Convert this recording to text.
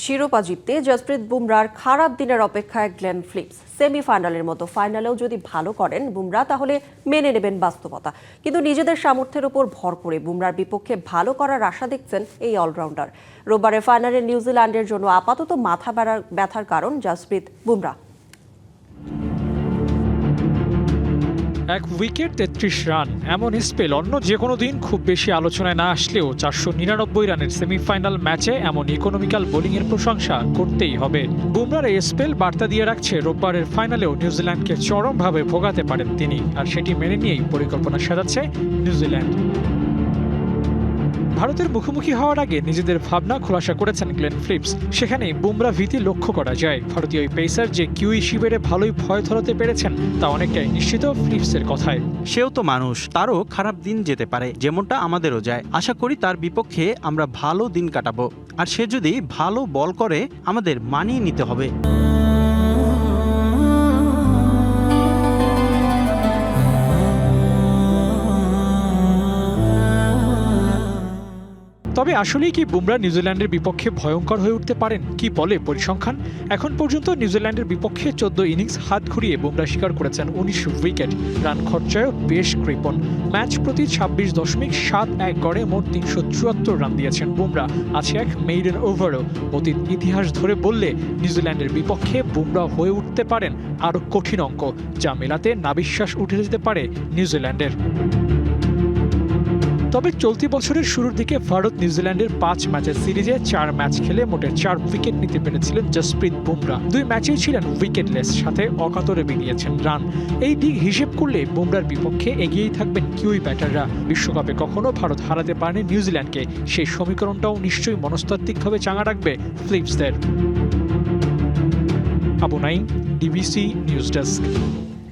শিরোপা জিততে জসপ্রীত বুমরার খারাপ দিনের অপেক্ষায় গ্লেন ফিলিপস। সেমিফাইনালের মতো ফাইনালেও যদি ভালো করেন বুমরা, তাহলে মেনে নেবেন বাস্তবতা। কিন্তু নিজেদের সামর্থ্যের উপর ভর করে বুমরার বিপক্ষে ভালো করার আশা দেখছেন এই অলরাউন্ডার। রোববারের ফাইনালে নিউজিল্যান্ডের জন্য আপাতত মাথা ব্যথার কারণ জসপ্রীত বুমরা। এক উইকেট ৩৩ রান, এমন স্পেল অন্য যে কোনো দিন খুব বেশি আলোচনায় না আসলেও ৪৯৯ রানের সেমিফাইনাল ম্যাচে এমন ইকোনমিক্যাল বোলিংয়ের প্রশংসা করতেই হবে। বুমরার এই স্পেল বার্তা দিয়ে রাখছে রোববারের ফাইনালেও নিউজিল্যান্ডকে চরমভাবে ভোগাতে পারেন তিনি, আর সেটি মেনে নিয়েই পরিকল্পনা সাজাচ্ছে নিউজিল্যান্ড। ভারতের মুখোমুখি হওয়ার আগে নিজেদের ভাবনা খোলাসা করেছেন গ্লেন ফিলিপস। সেখানেই বুমরা ভীতি লক্ষ্য করা যায়। ভারতীয় এই পেসার যে কিউই শিবিরে ভালোই ভয় ধরাতে পেরেছেন তা অনেকটাই নিশ্চিত ফিলিপসের কথায়। সেও তো মানুষ, তারও খারাপ দিন যেতে পারে, যেমনটা আমাদেরও যায়। আশা করি তার বিপক্ষে আমরা ভালো দিন কাটাবো, আর সে যদি ভালো বল করে আমাদের মানিয়ে নিতে হবে। তবে আসলেই কি বুমরা নিউজিল্যান্ডের বিপক্ষে ভয়ঙ্কর হয়ে উঠতে পারেন? কি বলে পরিসংখ্যান? এখন পর্যন্ত নিউজিল্যান্ডের বিপক্ষে ১৪ ইনিংস হাত ঘুরিয়ে বুমরা শিকার করেছেন ১৯ উইকেট। রান খরচায়ও বেশ কৃপণ। ম্যাচ প্রতি ২৬.৭১ গড়ে মোট ৩৭৪ রান দিয়েছেন বুমরা। আছে এক মেইডেন ওভারও। অতীত ইতিহাস ধরে বললে নিউজিল্যান্ডের বিপক্ষে বুমরা হয়ে উঠতে পারেন আরও কঠিন অঙ্ক, যা মেলাতে নাবিশ্বাস উঠে যেতে পারে নিউজিল্যান্ডের। তবে চলতি বছরের শুরুর দিকে ভারত নিউজিল্যান্ডের ৫ ম্যাচের সিরিজে ৪ ম্যাচ খেলে মোটে ৪ উইকেট নিতে পেরেছিলেন জসপ্রীত বুমরা। ২ ম্যাচেই ছিলেন উইকেটলেস, সাথে অকাতরে বেরিয়েছেন রান। এই দিক হিসেব করলে বুমরার বিপক্ষে এগিয়েই থাকবেন কিউই ব্যাটাররা। বিশ্বকাপে কখনো ভারত হারাতে পারেনি নিউজিল্যান্ডকে, সেই সমীকরণটাও নিশ্চয়ই মনস্তাত্ত্বিকভাবে চাঙা রাখবে ফিলিপসদের। Abu Naim, DBC news desk.